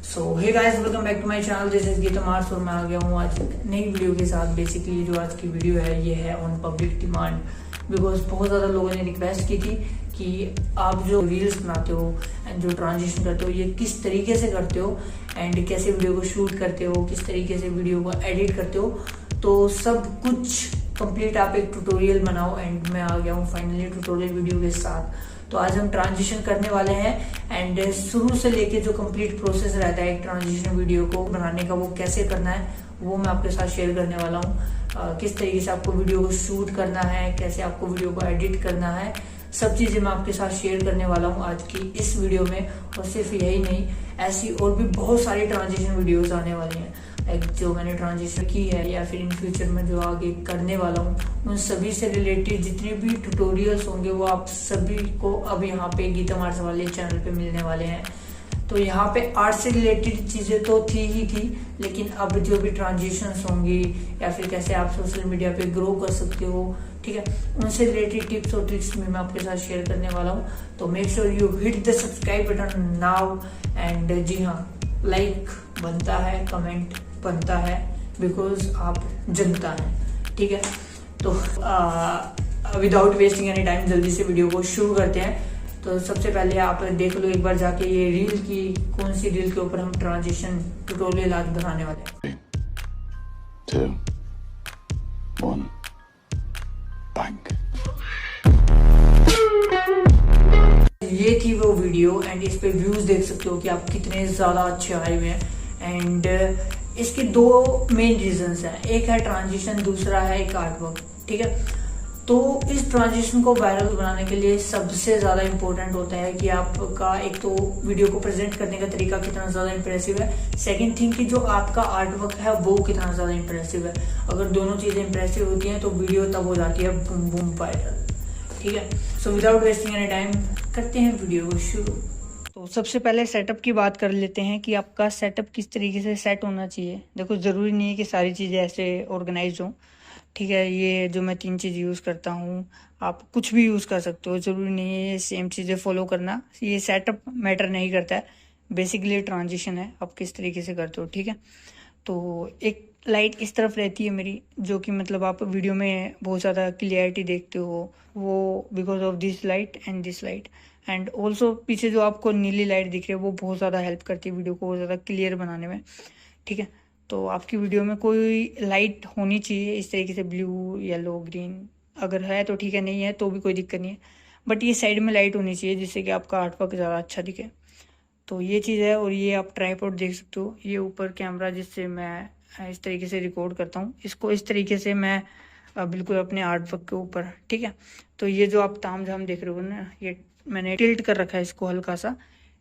So hey guys, welcome back to my channel. This is Geeta मार्स और मैं आ गया हूँ आज नई वीडियो के साथ। बेसिकली जो आज की वीडियो है ये है ऑन पब्लिक डिमांड, बिकॉज बहुत ज़्यादा लोगों ने रिक्वेस्ट की थी कि आप जो रील्स बनाते हो एंड जो ट्रांजिशन करते हो ये किस तरीके से करते हो एंड कैसे वीडियो को शूट करते हो, किस तरीके से वीडियो को एडिट करते हो। तो सब कुछ कंप्लीट आप एक ट्यूटोरियल बनाओ एंड मैं आ गया हूँ फाइनली ट्यूटोरियल वीडियो के साथ। तो आज हम ट्रांजिशन करने वाले हैं एंड शुरू से लेके जो कंप्लीट प्रोसेस रहता है एक ट्रांजिशन वीडियो को बनाने का, वो कैसे करना है वो मैं आपके साथ शेयर करने वाला हूँ। किस तरीके से आपको वीडियो को शूट करना है, कैसे आपको वीडियो को एडिट करना है, सब चीजें मैं आपके साथ शेयर करने वाला हूँ आज की इस वीडियो में। और सिर्फ यही नहीं, ऐसी और भी बहुत सारी ट्रांजिशन वीडियोस आने वाली हैं, लाइक जो मैंने ट्रांजिशन की है या फिर इन फ्यूचर में जो आगे करने वाला हूँ, उन सभी से रिलेटेड जितने भी ट्यूटोरियल्स होंगे वो आप सभी को अब यहाँ पे गीता मार्स वाले चैनल पे मिलने वाले हैं। तो यहाँ पे आर्ट से रिलेटेड चीजें तो थी, लेकिन अब जो भी ट्रांजिशंस होंगी या फिर कैसे आप सोशल मीडिया पे ग्रो कर सकते हो, ठीक है, उनसे रिलेटेड टिप्स और ट्रिक्स भी मैं आपके साथ शेयर करने वाला हूँ। तो make sure you hit the subscribe button now and जी हाँ, लाइक बनता है, कमेंट बनता है, बिकॉज आप जनता है, ठीक है। तो विदाउट वेस्टिंग एनी टाइम जल्दी से वीडियो को शुरू करते हैं। तो सबसे पहले आप देख लो एक बार जाके ये रील की कौन सी रील के ऊपर हम ट्रांजिशन ट्यूटोरियल आज बनाने वाले हैं। 3, 2, 1 bang। ये थी वो वीडियो एंड इस पे व्यूज देख सकते हो कि आप कितने ज्यादा अच्छे आए हुए हैं। एंड इसके दो मेन रीजंस हैं, एक है ट्रांजिशन, दूसरा है एक आर्टवर्क, ठीक है। तो इस ट्रांजिशन को वायरल बनाने के लिए सबसे ज्यादा इंपॉर्टेंट होता है कि आपका एक तो वीडियो को प्रेजेंट करने का तरीका कितना ज्यादा इंप्रेसिव है, सेकंड थिंग कि जो आपका आर्टवर्क है वो कितना ज्यादा इंप्रेसिव है। अगर दोनों चीजें इंप्रेसिव होती हैं तो वीडियो तब हो जाती है बूम बूम वायरल, ठीक है। So without wasting any time करते हैं वीडियो को शुरू। तो सबसे पहले सेटअप की बात कर लेते हैं कि आपका सेटअप किस तरीके से सेट होना चाहिए। देखो, ज़रूरी नहीं है कि सारी चीज़ें ऐसे ऑर्गेनाइज हों, ठीक है। ये जो मैं 3 चीज़ यूज़ करता हूँ आप कुछ भी यूज़ कर सकते हो, ज़रूरी नहीं है ये सेम चीज़ें फॉलो करना। ये सेटअप मैटर नहीं करता है, बेसिकली ट्रांजिशन है आप किस तरीके से करते हो, ठीक है। तो एक लाइट इस तरफ रहती है मेरी, जो कि मतलब आप वीडियो में बहुत ज़्यादा क्लियरिटी देखते हो, वो because of this light and this light. And also पीछे जो आपको नीली लाइट दिख रही है वो बहुत ज़्यादा हेल्प करती है वीडियो को ज़्यादा क्लियर बनाने में, ठीक है। तो आपकी वीडियो में कोई लाइट होनी चाहिए इस तरीके से, ब्लू, येलो, ग्रीन, अगर है तो ठीक है, नहीं है तो भी कोई दिक्कत नहीं है, बट ये साइड में लाइट होनी चाहिए जिससे कि आपका आर्टवर्क ज़्यादा अच्छा दिखे। तो ये चीज़ है। और ये आप ट्राइपॉड देख सकते हो, ये ऊपर कैमरा जिससे मैं इस तरीके से रिकॉर्ड करता हूँ, इसको इस तरीके से मैं बिल्कुल अपने आर्टवर्क के ऊपर, ठीक है। तो ये जो आप ताम झाम देख रहे हो ना, ये मैंने टिल्ट कर रखा है इसको हल्का सा,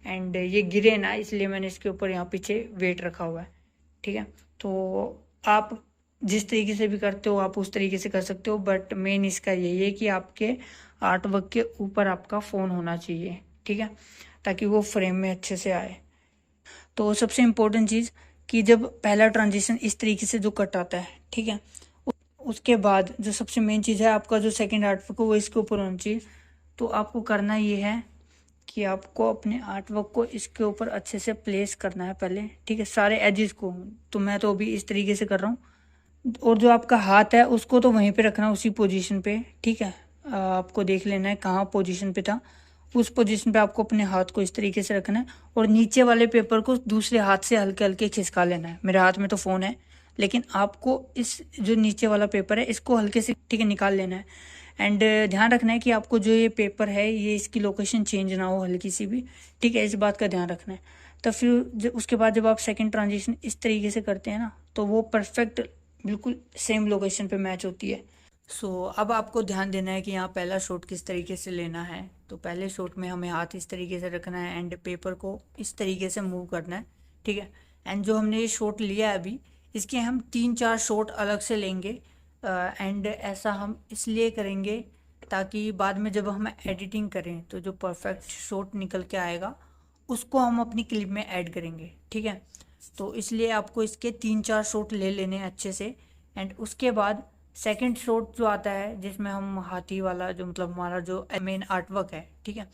एंड ये गिरे ना इसलिए मैंने इसके ऊपर यहाँ पीछे वेट रखा हुआ है, ठीक है। तो आप जिस तरीके से भी करते हो आप उस तरीके से कर सकते हो, बट मेन इसका यही है कि आपके आर्टवर्क के ऊपर आपका फ़ोन होना चाहिए, ठीक है, ताकि वो फ्रेम में अच्छे से आए। तो सबसे इम्पोर्टेंट चीज़ कि जब पहला ट्रांजिशन इस तरीके से जो कट आता है, ठीक है, उसके बाद जो सबसे मेन चीज़ है आपका जो सेकंड आर्टवर्क वो इसके ऊपर होना चाहिए। तो आपको करना ये है कि आपको अपने आर्टवर्क को इसके ऊपर अच्छे से प्लेस करना है पहले, ठीक है, सारे एजेस को। तो मैं तो अभी इस तरीके से कर रहा हूँ। और जो आपका हाथ है उसको तो वहीं पे रखना, उसी पोजीशन पे, ठीक है। आपको देख लेना है कहाँ पोजीशन पे था, उस पोजीशन पे आपको अपने हाथ को इस तरीके से रखना है और नीचे वाले पेपर को दूसरे हाथ से हल्के हल्के खिसका लेना है। मेरे हाथ में तो फ़ोन है, लेकिन आपको इस जो नीचे वाला पेपर है इसको हल्के से, ठीक है, निकाल लेना है। एंड ध्यान रखना है कि आपको जो ये पेपर है ये इसकी लोकेशन चेंज ना हो हल्की सी भी, ठीक है, इस बात का ध्यान रखना है। तो फिर उसके बाद जब आप सेकंड ट्रांजिशन इस तरीके से करते हैं ना, तो वो परफेक्ट बिल्कुल सेम लोकेशन पे मैच होती है। सो अब आपको ध्यान देना है कि यहाँ पहला शॉट किस तरीके से लेना है। तो पहले शॉट में हमें हाथ इस तरीके से रखना है एंड पेपर को इस तरीके से मूव करना है, ठीक है। एंड जो हमने ये शॉट लिया है अभी, इसके हम 3-4 शॉट अलग से लेंगे। एंड ऐसा हम इसलिए करेंगे ताकि बाद में जब हम एडिटिंग करें तो जो परफेक्ट शॉट निकल के आएगा उसको हम अपनी क्लिप में ऐड करेंगे, ठीक है। तो इसलिए आपको इसके 3-4 शॉट ले लेने हैं अच्छे से। एंड उसके बाद सेकंड शॉट जो आता है जिसमें हम हाथी वाला जो मतलब हमारा जो मेन आर्टवर्क है, ठीक है,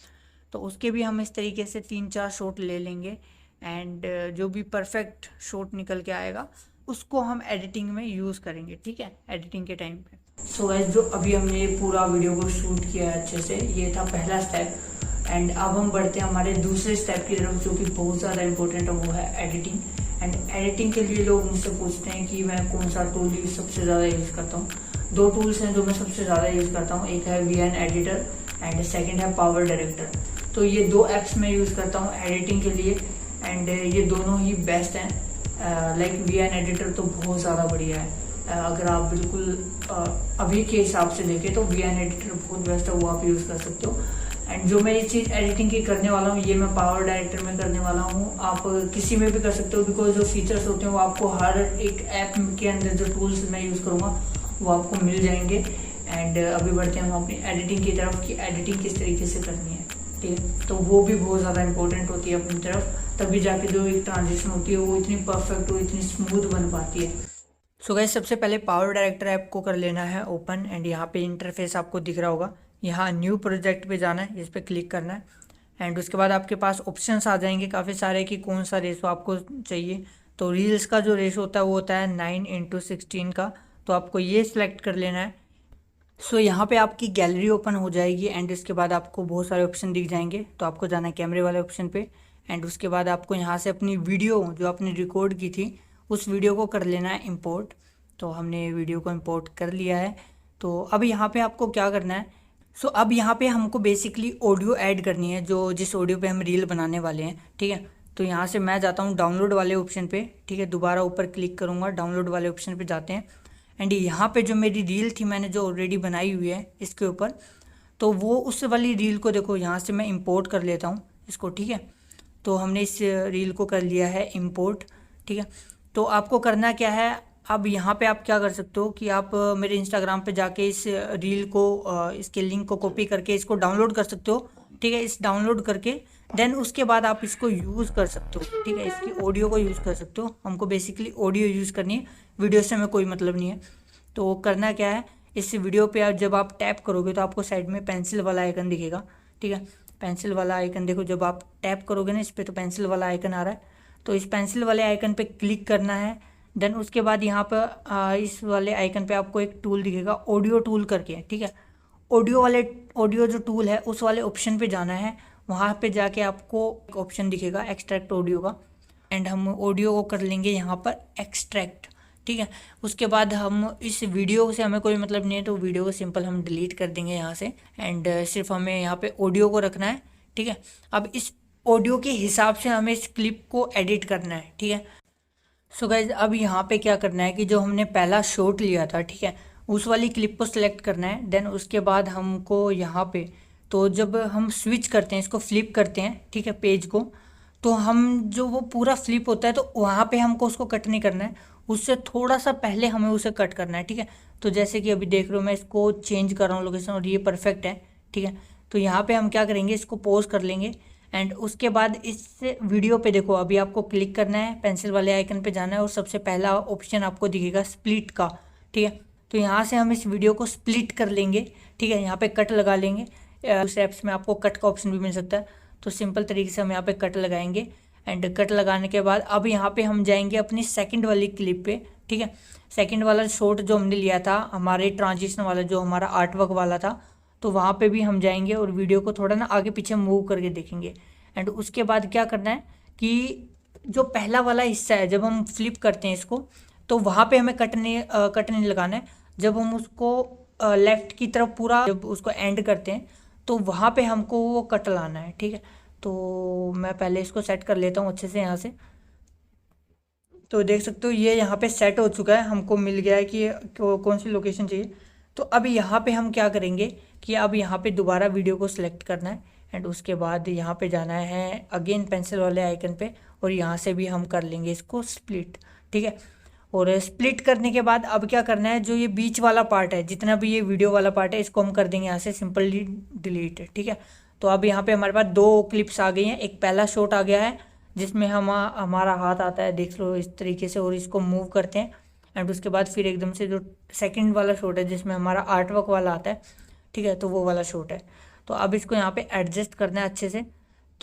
तो उसके भी हम इस तरीके से 3-4 शॉट ले लेंगे। एंड जो भी परफेक्ट शॉट निकल के आएगा उसको हम एडिटिंग में यूज़ करेंगे, ठीक है, एडिटिंग के टाइम पे। सो गाइस, जो अभी हमने पूरा वीडियो को शूट किया है अच्छे से, ये था पहला स्टेप। एंड अब हम बढ़ते हैं हमारे दूसरे स्टेप की तरफ, जो कि बहुत ज़्यादा इंपॉर्टेंट है, वो है एडिटिंग। एंड एडिटिंग के लिए लोग मुझसे पूछते हैं कि मैं कौन सा टूल सबसे ज़्यादा यूज़ करता हूँ। दो टूल्स हैं जो मैं सबसे ज़्यादा यूज़ करता हूँ, एक है VN एडिटर एंड सेकेंड है पावर डायरेक्टर। तो ये दो ऐप्स मैं यूज़ करता हूँ एडिटिंग के लिए, एंड ये दोनों ही बेस्ट हैं। लाइक VN एडिटर तो बहुत ज़्यादा बढ़िया है। अगर आप बिल्कुल अभी के हिसाब से देखें तो VN एडिटर बहुत बेस्ट है, वो आप यूज़ कर सकते हो। एंड जो मैं ये चीज़ एडिटिंग की करने वाला हूँ, ये मैं पावर डायरेक्टर में करने वाला हूँ। आप किसी में भी कर सकते हो, बिकॉज जो फीचर्स होते हैं वो आपको हर एक ऐप के अंदर, जो टूल्स मैं यूज़ करूँगा वो आपको मिल जाएंगे। एंड अभी बढ़ते हैं हम अपनी एडिटिंग की तरफ कि एडिटिंग किस तरीके से करनी है, ठीक है। तो वो भी बहुत ज़्यादा इंपॉर्टेंट होती है अपनी तरफ, तभी जाके जो एक ट्रांजिशन होती है वो इतनी परफेक्ट और इतनी स्मूथ बन पाती है। सो गाइस, सबसे पहले पावर डायरेक्टर ऐप को कर लेना है ओपन। एंड यहाँ पे इंटरफेस आपको दिख रहा होगा, यहाँ न्यू प्रोजेक्ट पे जाना है, इस पर क्लिक करना है। एंड उसके बाद आपके पास ऑप्शंस आ जाएंगे काफ़ी सारे कि कौन सा रेशो आपको चाहिए। तो रील्स का जो रेशो होता है वो होता है 9:16 का, तो आपको ये सिलेक्ट कर लेना है। सो यहाँ पे आपकी गैलरी ओपन हो जाएगी एंड इसके बाद आपको बहुत सारे ऑप्शन दिख जाएंगे। तो आपको जाना है कैमरे वाले ऑप्शन पे, एंड उसके बाद आपको यहाँ से अपनी वीडियो जो आपने रिकॉर्ड की थी उस वीडियो को कर लेना है इंपोर्ट। तो हमने वीडियो को इंपोर्ट कर लिया है। तो अब यहाँ पे आपको क्या करना है, सो अब यहाँ पे हमको बेसिकली ऑडियो ऐड करनी है, जो जिस ऑडियो पे हम रील बनाने वाले हैं, ठीक है। तो यहाँ से मैं जाता हूँ डाउनलोड वाले ऑप्शन पे, ठीक है, दोबारा ऊपर क्लिक करूँगा, डाउनलोड वाले ऑप्शन पे जाते हैं। एंड यहाँ पे जो मेरी रील थी मैंने जो ऑलरेडी बनाई हुई है इसके ऊपर, तो वो उस वाली रील को देखो यहाँ से मैं इंपोर्ट कर लेता हूँ इसको, ठीक है। तो हमने इस रील को कर लिया है इंपोर्ट, ठीक है। तो आपको करना क्या है, अब यहाँ पे आप क्या कर सकते हो कि आप मेरे इंस्टाग्राम पे जाके इस रील को इसके लिंक को कॉपी करके इसको डाउनलोड कर सकते हो, ठीक है। इस डाउनलोड करके देन उसके बाद आप इसको यूज़ कर सकते हो, ठीक है। इसकी ऑडियो को यूज़ कर सकते हो, हमको बेसिकली ऑडियो यूज़ करनी है, वीडियो से हमें कोई मतलब नहीं है। तो करना क्या है, इस वीडियो पे जब आप टैप करोगे तो आपको साइड में पेंसिल वाला आइकन दिखेगा, ठीक है। पेंसिल वाला आइकन देखो, जब आप टैप करोगे ना इस पर तो पेंसिल वाला आइकन आ रहा है, तो इस पेंसिल वाले आइकन पे क्लिक करना है। देन उसके बाद यहाँ पर इस वाले आइकन पे आपको एक टूल दिखेगा ऑडियो टूल करके, ठीक है। ऑडियो जो टूल है उस वाले ऑप्शन पे जाना है, वहाँ पे जाके आपको एक ऑप्शन दिखेगा एक्सट्रैक्ट ऑडियो का, एंड हम ऑडियो को कर लेंगे यहाँ पर एक्सट्रैक्ट, ठीक है। उसके बाद हम इस वीडियो से हमें कोई मतलब नहीं है, तो वीडियो को सिंपल हम डिलीट कर देंगे यहाँ से, एंड सिर्फ हमें यहाँ पे ऑडियो को रखना है, ठीक है। अब इस ऑडियो के हिसाब से हमें इस क्लिप को एडिट करना है, ठीक है। सो गाइज, अब यहाँ पे क्या करना है कि जो हमने पहला शॉट लिया था, ठीक है, उस वाली क्लिप को सिलेक्ट करना है। देन उसके बाद हमको यहाँ पे, तो जब हम स्विच करते हैं, इसको फ्लिप करते हैं, ठीक है, पेज को, तो हम जो वो पूरा फ्लिप होता है तो वहाँ पे हमको उसको कट नहीं करना है, उससे थोड़ा सा पहले हमें उसे कट करना है, ठीक है। तो जैसे कि अभी देख रहे हो मैं इसको चेंज कर रहा हूँ लोकेशन और ये परफेक्ट है, ठीक है। तो यहाँ पे हम क्या करेंगे, इसको पॉज कर लेंगे एंड उसके बाद इस वीडियो पे देखो अभी आपको क्लिक करना है, पेंसिल वाले आइकन पे जाना है और सबसे पहला ऑप्शन आपको दिखेगा स्प्लिट का, ठीक है। तो यहाँ से हम इस वीडियो को स्प्लिट कर लेंगे, ठीक है, यहाँ पे कट लगा लेंगे। उस ऐप्स में आपको कट का ऑप्शन भी मिल सकता है, तो सिंपल तरीके से हम यहाँ पे कट लगाएंगे। एंड कट लगाने के बाद अब यहाँ पे हम जाएंगे अपनी सेकंड वाली क्लिप पे, ठीक है। सेकंड वाला शॉट जो हमने लिया था हमारे ट्रांजिशन वाला, जो हमारा आर्टवर्क वाला था, तो वहाँ पे भी हम जाएंगे और वीडियो को थोड़ा ना आगे पीछे मूव करके देखेंगे। एंड उसके बाद क्या करना है कि जो पहला वाला हिस्सा है जब हम फ्लिप करते हैं इसको, तो वहाँ पे हमें कट नहीं लगाना है। जब हम उसको लेफ़्ट की तरफ पूरा जब उसको एंड करते हैं तो वहाँ पे हमको वो कट लाना है, ठीक है। तो मैं पहले इसको सेट कर लेता हूँ अच्छे से यहाँ से। तो देख सकते हो ये यहाँ पे सेट हो चुका है, हमको मिल गया है कि कौन सी लोकेशन चाहिए। तो अब यहाँ पे हम क्या करेंगे कि अब यहाँ पे दोबारा वीडियो को सिलेक्ट करना है एंड उसके बाद यहाँ पे जाना है अगेन पेंसिल वाले आइकन पे और यहाँ से भी हम कर लेंगे इसको स्प्लिट, ठीक है। और स्प्लिट करने के बाद अब क्या करना है, जो ये बीच वाला पार्ट है, जितना भी ये वीडियो वाला पार्ट है, इसको हम कर देंगे यहाँ से सिंपली डिलीट, ठीक है। तो अब यहाँ पे हमारे पास दो क्लिप्स आ गई हैं। एक पहला शॉट आ गया है जिसमें हमारा हाथ आता है, देख लो इस तरीके से, और इसको मूव करते हैं एंड उसके बाद फिर एकदम से जो सेकंड वाला शॉट है जिसमें हमारा आर्टवर्क वाला आता है, ठीक है, तो वो वाला शॉट है। तो अब इसको यहाँ पे एडजस्ट करना है अच्छे से।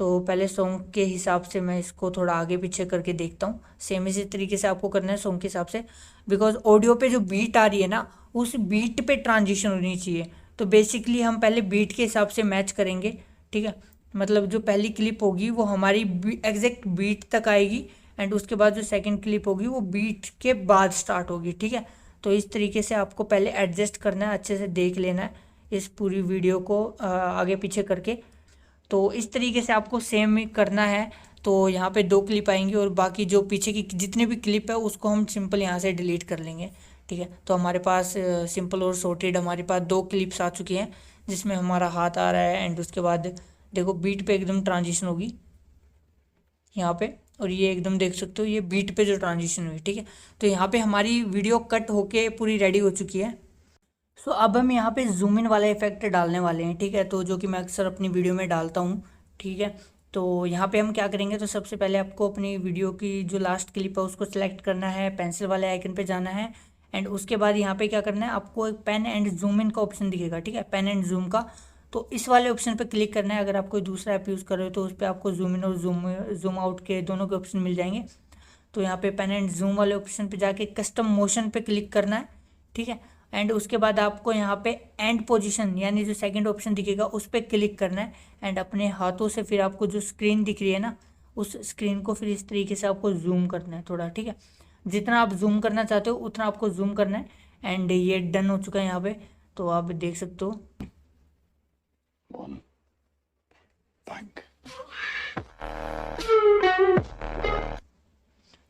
तो पहले सॉन्ग के हिसाब से मैं इसको थोड़ा आगे पीछे करके देखता हूँ। सेम इसी तरीके से आपको करना है सॉन्ग के हिसाब से, बिकॉज ऑडियो पे जो बीट आ रही है ना उस बीट पे ट्रांजिशन होनी चाहिए। तो बेसिकली हम पहले बीट के हिसाब से मैच करेंगे, ठीक है। मतलब जो पहली क्लिप होगी वो हमारी एग्जैक्ट बीट तक आएगी एंड उसके बाद जो सेकंड क्लिप होगी वो बीट के बाद स्टार्ट होगी, ठीक है। तो इस तरीके से आपको पहले एडजस्ट करना है, अच्छे से देख लेना है इस पूरी वीडियो को आगे पीछे करके। तो इस तरीके से आपको सेम ही करना है। तो यहाँ पे 2 क्लिप आएंगी और बाकी जो पीछे की जितने भी क्लिप है उसको हम सिंपल यहाँ से डिलीट कर लेंगे, ठीक है। तो हमारे पास सिंपल और सॉर्टेड हमारे पास 2 क्लिप्स आ चुकी हैं जिसमें हमारा हाथ आ रहा है एंड उसके बाद देखो बीट पे एकदम ट्रांजिशन होगी यहाँ पे, और ये एकदम देख सकते हो ये बीट पे जो ट्रांजिशन हुई, ठीक है। तो यहाँ पे हमारी वीडियो कट होके पूरी रेडी हो चुकी है। सो अब हम यहाँ पे जूम इन वाला इफेक्ट डालने वाले हैं, ठीक है। तो जो कि मैं अक्सर अपनी वीडियो में डालता हूँ, ठीक है। तो यहाँ पे हम क्या करेंगे, तो सबसे पहले आपको अपनी वीडियो की जो लास्ट क्लिप है उसको सिलेक्ट करना है, पेंसिल वाले आइकन पे जाना है एंड उसके बाद यहाँ पे क्या करना है, आपको एक पेन एंड जूम इन का ऑप्शन दिखेगा, ठीक है, पेन एंड जूम का। तो इस वाले ऑप्शन पे क्लिक करना है। अगर आप कोई दूसरा ऐप यूज़ कर रहे हो तो उस पर आपको जूम इन और जूम आउट के दोनों के ऑप्शन मिल जाएंगे। तो यहाँ पे पेन एंड जूम वाले ऑप्शन पे जाके कस्टम मोशन पे क्लिक करना है, ठीक है। एंड उसके बाद आपको यहाँ पे एंड पोजीशन यानी जो सेकंड ऑप्शन दिखेगा उस पर क्लिक करना है एंड अपने हाथों से फिर आपको जो स्क्रीन दिख रही है ना उस स्क्रीन को फिर इस तरीके से आपको जूम करना है थोड़ा, ठीक है। जितना आप जूम करना चाहते हो उतना आपको जूम करना है एंड ये डन हो चुका है यहाँ पे। तो आप देख सकते हो 1 bank.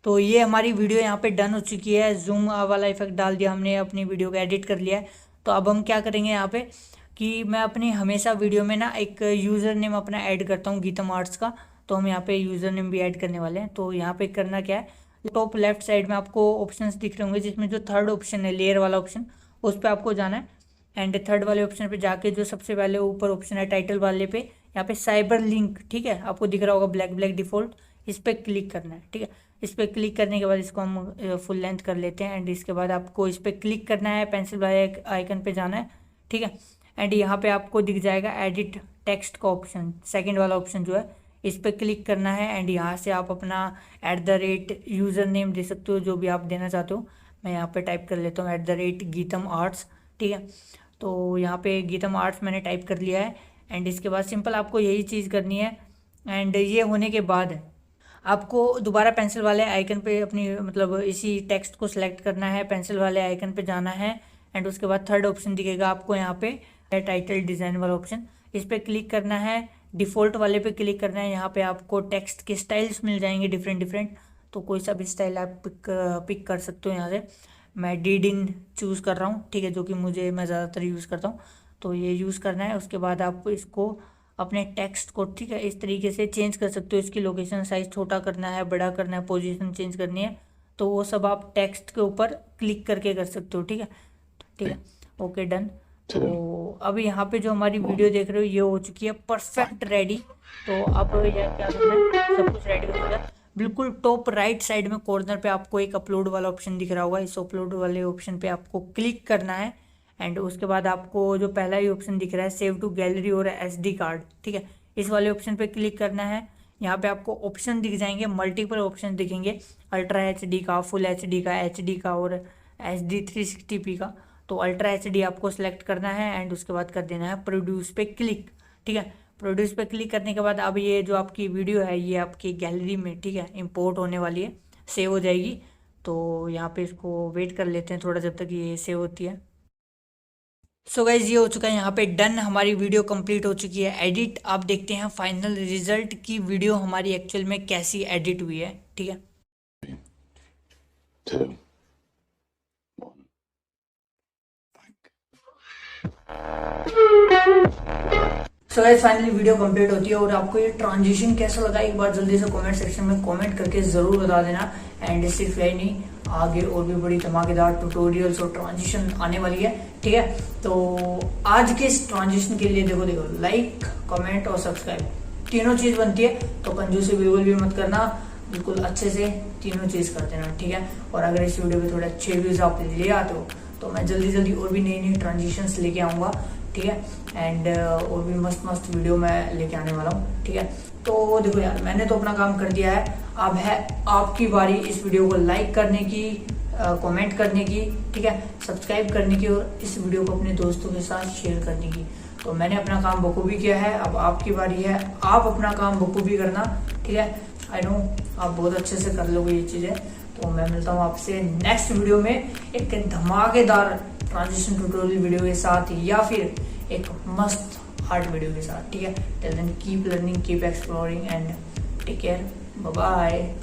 तो ये हमारी वीडियो यहाँ पे डन हो चुकी है। जूम वाला इफेक्ट डाल दिया हमने, अपनी वीडियो को एडिट कर लिया है। तो अब हम क्या करेंगे यहाँ पे कि मैं अपनी हमेशा वीडियो में ना एक यूज़र नेम अपना ऐड करता हूँ गीतम आर्ट्स का। तो हम यहाँ पे यूज़र नेम भी ऐड करने वाले हैं। तो यहाँ पे करना क्या है, टॉप लेफ्ट साइड में आपको ऑप्शंस दिख रहे होंगे जिसमें जो थर्ड ऑप्शन है लेयर वाला ऑप्शन, उस पर आपको जाना है एंड थर्ड वाले ऑप्शन पे जाके जो सबसे पहले ऊपर ऑप्शन है टाइटल वाले पे, यहाँ पे साइबर लिंक, ठीक है, आपको दिख रहा होगा ब्लैक डिफॉल्ट, इस पर क्लिक करना है, ठीक है। इस पर क्लिक करने के बाद इसको हम फुल लेंथ कर लेते हैं एंड इसके बाद आपको इस पर क्लिक करना है, पेंसिल वाले आइकन पे जाना है, ठीक है। एंड यहाँ पे आपको दिख जाएगा एडिट टेक्स्ट का ऑप्शन, सेकंड वाला ऑप्शन जो है, इस पर क्लिक करना है एंड यहाँ से आप अपना @ यूज़र नेम दे सकते हो जो भी आप देना चाहते हो। मैं यहाँ पे टाइप कर लेता हूँ @ गीतम आर्ट्स, ठीक है। तो यहाँ पे गीतम आर्ट्स मैंने टाइप कर लिया है एंड इसके बाद सिंपल आपको यही चीज़ करनी है। एंड ये होने के बाद आपको दोबारा पेंसिल वाले आइकन पे अपनी मतलब इसी टेक्स्ट को सिलेक्ट करना है, पेंसिल वाले आइकन पे जाना है एंड उसके बाद थर्ड ऑप्शन दिखेगा आपको यहाँ पे टाइटल डिज़ाइन वाला ऑप्शन, इस पर क्लिक करना है, डिफ़ॉल्ट वाले पे क्लिक करना है। यहाँ पे आपको टेक्स्ट के स्टाइल्स मिल जाएंगे डिफरेंट, तो कोई सा भी स्टाइल आप पिक कर सकते हो यहाँ से। मैं डीडिन चूज़ कर रहा हूँ, ठीक है, जो कि मैं ज़्यादातर यूज़ करता हूँ। तो ये यूज़ करना है। उसके बाद आप इसको अपने टेक्स्ट को, ठीक है, इस तरीके से चेंज कर सकते हो। इसकी लोकेशन साइज छोटा करना है, बड़ा करना है, पोजीशन चेंज करनी है, तो वो सब आप टेक्स्ट के ऊपर क्लिक करके कर सकते हो, ठीक है। Okay done. तो अब यहाँ पे जो हमारी वीडियो देख रहे हो ये हो चुकी है परफेक्ट रेडी। तो अब ये क्या करना है, सब कुछ रेडी हो चुका है। बिल्कुल टॉप राइट साइड में कॉर्नर पे आपको एक अपलोड वाला ऑप्शन दिख रहा होगा, इस अपलोड वाले ऑप्शन पे आपको क्लिक करना है एंड उसके बाद आपको जो पहला ही ऑप्शन दिख रहा है सेव टू गैलरी और SD कार्ड, ठीक है, इस वाले ऑप्शन पे क्लिक करना है। यहाँ पे आपको ऑप्शन दिख जाएंगे, मल्टीपल ऑप्शन दिखेंगे, अल्ट्रा HD का, फुल HD का, HD का और HD 360p का। तो अल्ट्रा HD आपको सेलेक्ट करना है एंड उसके बाद कर देना है प्रोड्यूस पे क्लिक, ठीक है। प्रोड्यूस पे क्लिक करने के बाद अब ये जो आपकी वीडियो है ये आपकी गैलरी में, ठीक है, इंपोर्ट होने वाली है, सेव हो जाएगी। तो यहाँ पे इसको वेट कर लेते हैं थोड़ा जब तक ये सेव होती है। सो गाइज ये हो चुका है यहाँ पे डन, हमारी वीडियो कंप्लीट हो चुकी है एडिट। आप देखते हैं फाइनल रिजल्ट की वीडियो हमारी एक्चुअल में कैसी एडिट हुई है, ठीक है। 2 1 so guys finally video complete होती है और आपको ये ट्रांजिशन कैसा लगा एक बार जल्दी से कमेंट सेक्शन में कमेंट करके जरूर बता देना। एंड सिर्फ यही नहीं, आगे और भी बड़ी धमाकेदार ट्यूटोरियल्स और ट्रांजिशन आने वाली है, ठीक है। तो आज के इस ट्रांजिशन के लिए देखो लाइक, कमेंट और सब्सक्राइब तीनों चीज बनती है, तो कंजूसी बिल्कुल भी मत करना, बिल्कुल अच्छे से तीनों चीज कर देना, ठीक है। और अगर इस वीडियो पे थोड़े अच्छे व्यूज आप ले आते हो तो मैं जल्दी और भी नई ट्रांजिशंस लेके आऊंगा, ठीक है। एंड और भी मस्त वीडियो मैं लेके आने वाला हूँ, ठीक है। तो देखो यार, मैंने तो अपना काम कर दिया है, अब है आपकी बारी इस वीडियो को लाइक करने की, कमेंट करने की, ठीक है, सब्सक्राइब करने की और इस वीडियो को अपने दोस्तों के साथ शेयर करने की। तो मैंने अपना काम बखूबी किया है, अब आपकी बारी है, आप अपना काम बखूबी करना, ठीक है। आई नो आप बहुत अच्छे से कर लोगे ये चीजें। तो मैं मिलता हूँ आपसे नेक्स्ट वीडियो में एक धमाकेदार ट्रांजिशन ट्यूटोरियल वीडियो के साथ, या फिर एक मस्त आर्ट वीडियो के साथ, ठीक है। Till then keep learning, keep exploring and take care, bye bye.